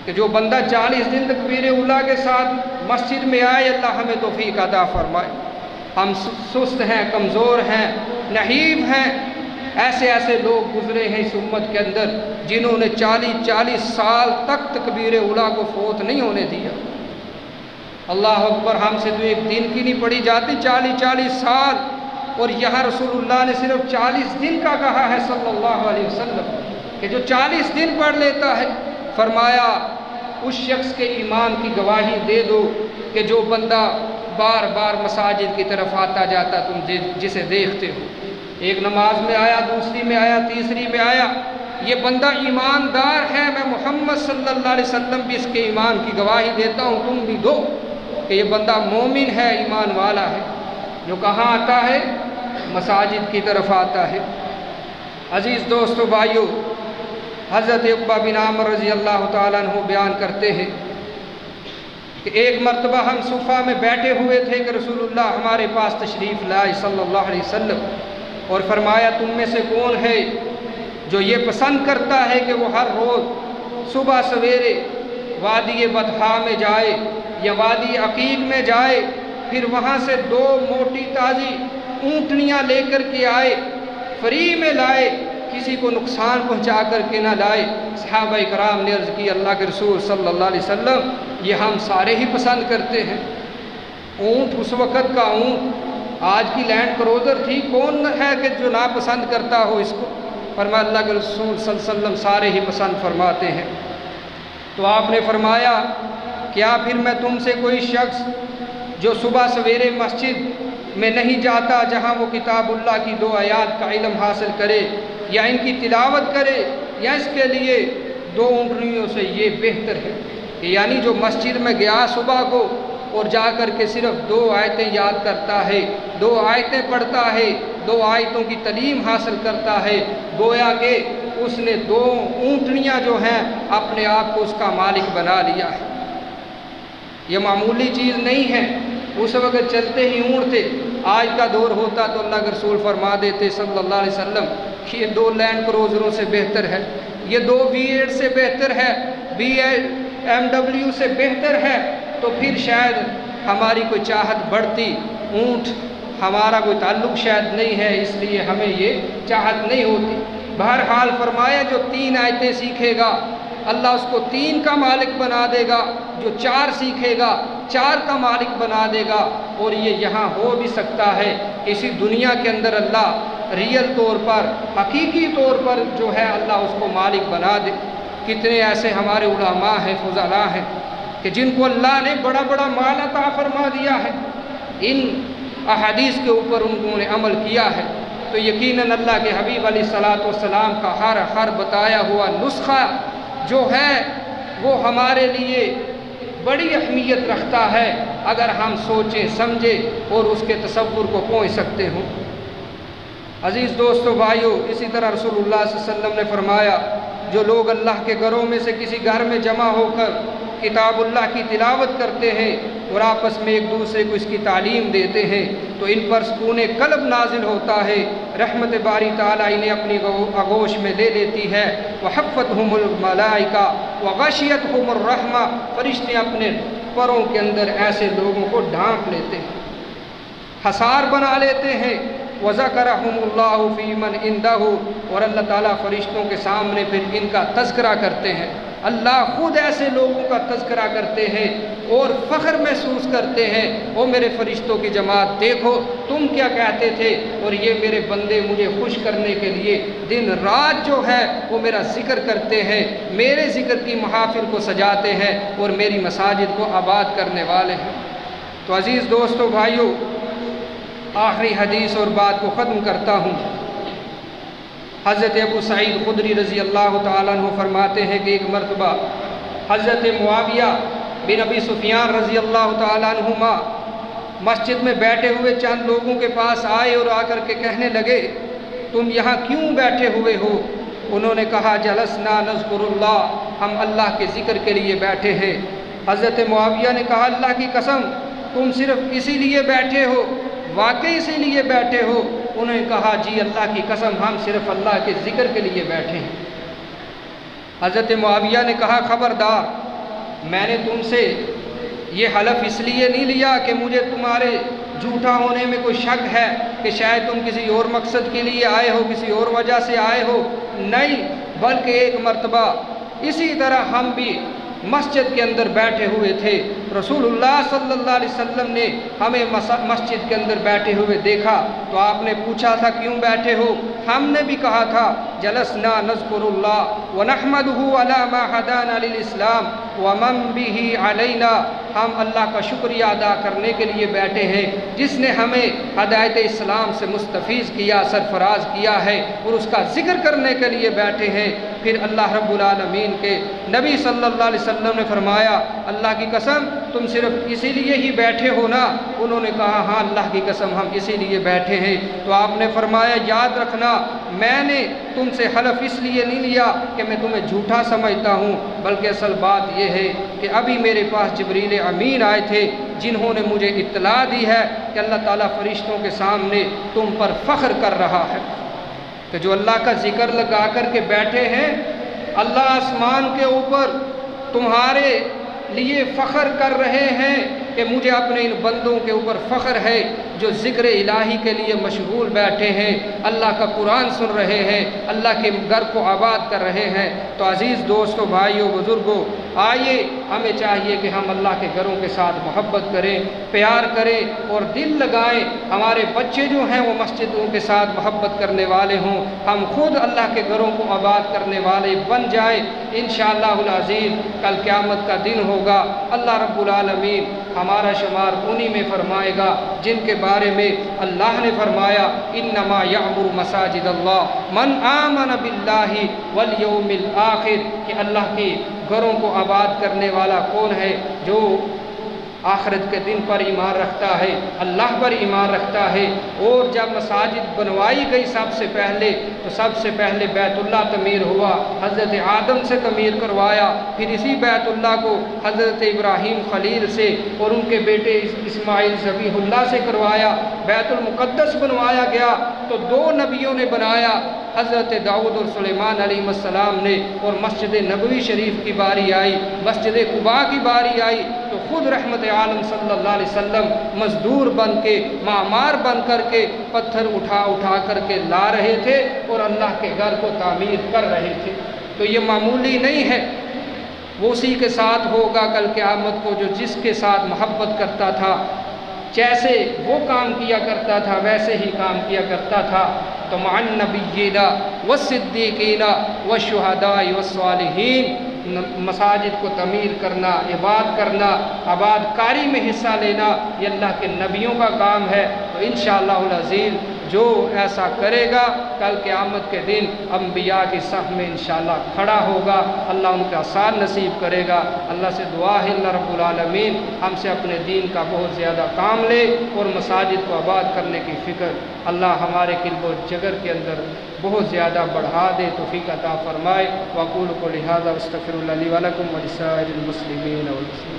کہ جو بندہ 40 دن تکبیر اولیٰ کے ساتھ مسجد میں آئے، اللہ ہمیں توفیق عطا فرمائے۔ ہم سست ہیں، کمزور ہیں، نحیف ہیں، ایسے لوگ گزرے ہیں اس امت کے اندر جنہوں نے 40 سال تک تکبیر اولیٰ کو فوت نہیں ہونے دیا۔ اللہ اکبر، ہم سے تو ایک دن کی نہیں پڑھی جاتی، 40 سال، اور یہاں رسول اللہ نے صرف 40 دن کا کہا ہے صلی اللہ علیہ وسلم، کہ جو 40 دن پڑھ لیتا ہے، فرمایا اس شخص کے ایمان کی گواہی دے دو کہ جو بندہ بار بار مساجد کی طرف آتا جاتا تم جسے دیکھتے ہو، ایک نماز میں آیا، دوسری میں آیا، تیسری میں آیا، یہ بندہ ایماندار ہے، میں محمد صلی اللہ علیہ وسلم بھی اس کے ایمان کی گواہی دیتا ہوں، تم بھی دو کہ یہ بندہ مومن ہے، ایمان والا ہے، جو کہاں آتا ہے؟ مساجد کی طرف آتا ہے۔ عزیز دوستو بھائیو، حضرت عقبہ بن عامر رضی اللہ تعالیٰ عنہ بیان کرتے ہیں کہ ایک مرتبہ ہم صفہ میں بیٹھے ہوئے تھے کہ رسول اللہ ہمارے پاس تشریف لائے صلی اللہ علیہ وسلم، اور فرمایا تم میں سے کون ہے جو یہ پسند کرتا ہے کہ وہ ہر روز صبح سویرے وادی بطحا میں جائے یا وادی عقیق میں جائے، پھر وہاں سے 2 موٹی تازی اونٹنیاں لے کر کے آئے، فری میں لائے، کسی کو نقصان پہنچا کر کے نہ لائے۔ صحابہ کرام نے عرض کی اللہ کے رسول صلی اللہ علیہ وسلم یہ ہم سارے ہی پسند کرتے ہیں۔ اونٹ اس وقت کا اونٹ، آج کی لینڈ کروزر تھی، کون ہے کہ جو ناپسند کرتا ہو اس کو؟ فرمایا اللہ کے رسول صلی اللہ علیہ وسلم سارے ہی پسند فرماتے ہیں۔ تو آپ نے فرمایا کیا پھر میں تم سے کوئی شخص جو صبح سویرے مسجد میں نہیں جاتا جہاں وہ کتاب اللہ کی 2 آیات کا علم حاصل کرے یا ان کی تلاوت کرے، یا اس کے لیے 2 اونٹنیوں سے یہ بہتر ہے کہ یعنی جو مسجد میں گیا صبح کو اور جا کر کے صرف 2 آیتیں یاد کرتا ہے، 2 آیتیں پڑھتا ہے، 2 آیتوں کی تعلیم حاصل کرتا ہے، گویا کہ اس نے 2 اونٹنیاں جو ہیں اپنے آپ کو اس کا مالک بنا لیا ہے۔ یہ معمولی چیز نہیں ہے، اس وقت چلتے ہی اونٹ تھے، آج کا دور ہوتا تو اللہ کے رسول فرما دیتے صلی اللہ علیہ وسلم کہ یہ 2 لینڈ کروزروں سے بہتر ہے، یہ 2 V8 سے بہتر ہے، BMW سے بہتر ہے، تو پھر شاید ہماری کوئی چاہت بڑھتی۔ اونٹ ہمارا کوئی تعلق شاید نہیں ہے، اس لیے ہمیں یہ چاہت نہیں ہوتی۔ بہرحال فرمایا جو 3 آیتیں سیکھے گا اللہ اس کو 3 کا مالک بنا دے گا، جو 4 سیکھے گا 4 کا مالک بنا دے گا۔ اور یہ یہاں ہو بھی سکتا ہے کہ اسی دنیا کے اندر اللہ ریئل طور پر، حقیقی طور پر جو ہے اللہ اس کو مالک بنا دے۔ کتنے ایسے ہمارے علماء ہیں، فضلاء ہیں کہ جن کو اللہ نے بڑا بڑا مال عطا فرما دیا ہے، ان احادیث کے اوپر انہوں نے عمل کیا ہے، تو یقیناً اللہ کے حبیب علیہ الصلاۃ والسلام کا ہر بتایا ہوا نسخہ جو ہے وہ ہمارے لیے بڑی اہمیت رکھتا ہے اگر ہم سوچیں سمجھیں اور اس کے تصور کو پہنچ سکتے ہوں۔ عزیز دوستو بھائیو، اسی طرح رسول اللہ صلی اللہ علیہ وسلم نے فرمایا جو لوگ اللہ کے گھروں میں سے کسی گھر میں جمع ہو کر کتاب اللہ کی تلاوت کرتے ہیں اور آپس میں ایک دوسرے کو اس کی تعلیم دیتے ہیں تو ان پر سکون قلب نازل ہوتا ہے، رحمت باری تعالیٰ انہیں اپنی آغوش میں لے لیتی ہے۔ وحفتہم الملائکہ وغشیتہم الرحمہ، فرشتے اپنے پروں کے اندر ایسے لوگوں کو ڈھانپ لیتے ہیں، حصار بنا لیتے ہیں۔ وَذَكَرَهُمُ اللَّهُ فِي مَنْ عِنْدَهُ، اور اللہ تعالیٰ فرشتوں کے سامنے پھر ان کا تذکرہ کرتے ہیں۔ اللہ خود ایسے لوگوں کا تذکرہ کرتے ہیں اور فخر محسوس کرتے ہیں، او میرے فرشتوں کی جماعت دیکھو تم کیا کہتے تھے، اور یہ میرے بندے مجھے خوش کرنے کے لیے دن رات جو ہے وہ میرا ذکر کرتے ہیں، میرے ذکر کی محافل کو سجاتے ہیں اور میری مساجد کو آباد کرنے والے ہیں۔ تو عزیز دوستو بھائیو، آخری حدیث اور بات کو ختم کرتا ہوں۔ حضرت ابو سعید خدری رضی اللہ تعالیٰ عنہ فرماتے ہیں کہ ایک مرتبہ حضرت معاویہ بن ابی سفیان رضی اللہ تعالیٰ عنہما مسجد میں بیٹھے ہوئے چند لوگوں کے پاس آئے اور آ کر کے کہنے لگے تم یہاں کیوں بیٹھے ہوئے ہو؟ انہوں نے کہا جلسنا نذکر اللہ، ہم اللہ کے ذکر کے لیے بیٹھے ہیں۔ حضرت معاویہ نے کہا اللہ کی قسم تم صرف اسی لیے بیٹھے ہو، واقعی اسی لیے بیٹھے ہو؟ انہوں نے کہا جی اللہ کی قسم ہم صرف اللہ کے ذکر کے لیے بیٹھے ہیں۔ حضرت معاویہ نے کہا خبردار میں نے تم سے یہ حلف اس لیے نہیں لیا کہ مجھے تمہارے جھوٹا ہونے میں کوئی شک ہے کہ شاید تم کسی اور مقصد کے لیے آئے ہو، کسی اور وجہ سے آئے ہو، نہیں، بلکہ ایک مرتبہ اسی طرح ہم بھی مسجد کے اندر بیٹھے ہوئے تھے، رسول اللہ صلی اللہ علیہ وسلم نے ہمیں مسجد کے اندر بیٹھے ہوئے دیکھا تو آپ نے پوچھا تھا کیوں بیٹھے ہو؟ ہم نے بھی کہا تھا جلسنا نذکر اللہ ونحمدہ علی ما ہدانا للاسلام ومن بہ علینا، ہم اللہ کا شکریہ ادا کرنے کے لیے بیٹھے ہیں جس نے ہمیں ہدایت اسلام سے مستفیض کیا، سرفراز کیا ہے، اور اس کا ذکر کرنے کے لیے بیٹھے ہیں۔ پھر اللہ رب العالمین کے نبی صلی اللہ علیہ وسلم نے فرمایا اللہ کی قسم تم صرف اسی لیے ہی بیٹھے ہو نا؟ انہوں نے کہا ہاں اللہ کی قسم ہم اسی لیے بیٹھے ہیں۔ تو آپ نے فرمایا یاد رکھنا میں نے تم سے حلف اس لیے نہیں لیا کہ میں تمہیں جھوٹا سمجھتا ہوں، بلکہ اصل بات یہ ہے کہ ابھی میرے پاس جبریل امین آئے تھے جنہوں نے مجھے اطلاع دی ہے کہ اللہ تعالیٰ فرشتوں کے سامنے تم پر فخر کر رہا ہے کہ جو اللہ کا ذکر لگا کر کے بیٹھے ہیں، اللہ آسمان کے اوپر تمہارے لیے فخر کر رہے ہیں کہ مجھے اپنے ان بندوں کے اوپر فخر ہے جو ذکر الہی کے لیے مشغول بیٹھے ہیں، اللہ کا قرآن سن رہے ہیں، اللہ کے گھر کو آباد کر رہے ہیں۔ تو عزیز دوستو، بھائیوں، بزرگوں، آئیے ہمیں چاہیے کہ ہم اللہ کے گھروں کے ساتھ محبت کریں، پیار کریں اور دل لگائیں، ہمارے بچے جو ہیں وہ مسجدوں کے ساتھ محبت کرنے والے ہوں، ہم خود اللہ کے گھروں کو آباد کرنے والے بن جائیں۔ انشاءاللہ العزیز کل قیامت کا دن ہوگا، اللہ رب العالمین ہمارا شمار انہی میں فرمائے گا جن کے بارے میں اللہ نے فرمایا انما یعمر مساجد اللہ من آمن باللہ والیوم الآخر، کہ اللہ کے گھروں کو آباد کرنے والا کون ہے؟ جو آخرت کے دن پر ایمان رکھتا ہے، اللہ پر ایمان رکھتا ہے۔ اور جب مساجد بنوائی گئی سب سے پہلے بیت اللہ تعمیر ہوا، حضرت آدم سے تعمیر کروایا، پھر اسی بیت اللہ کو حضرت ابراہیم خلیل سے اور ان کے بیٹے اسماعیل ذبیح اللہ سے کروایا، بیت المقدس بنوایا گیا تو دو نبیوں نے بنایا، حضرت داؤد اور سلیمان علیہ السلام نے، اور مسجد نبوی شریف کی باری آئی، مسجد قباء کی باری آئی تو خود رحمت عالم صلی اللہ علیہ وسلم مزدور بن کے، معمار بن کر کے پتھر اٹھا کر کے لا رہے تھے اور اللہ کے گھر کو تعمیر کر رہے تھے۔ تو یہ معمولی نہیں ہے، وہ اسی کے ساتھ ہوگا کل قیامت کو جو جس کے ساتھ محبت کرتا تھا، جیسے وہ کام کیا کرتا تھا ویسے ہی کام کیا کرتا تھا۔ تو مع النبیین والصدیقین والشہداء والصالحین، مساجد کو تعمیر کرنا، عبادت کرنا، آباد کاری میں حصہ لینا یہ اللہ کے نبیوں کا کام ہے۔ تو انشاءاللہ العزیز جو ایسا کرے گا کل قیامت کے دن انبیاء کی صف میں انشاءاللہ کھڑا ہوگا، اللہ ان کا آسان نصیب کرے گا۔ اللہ سے دعا ہے اللہ رب العالمین ہم سے اپنے دین کا بہت زیادہ کام لے اور مساجد کو آباد کرنے کی فکر اللہ ہمارے قلب و جگر کے اندر بہت زیادہ بڑھا دے، توفیق عطا فرمائے۔ وأقول قولي هذا واستغفر الله لي ولكم ولسائر المسلمين والمسلمات۔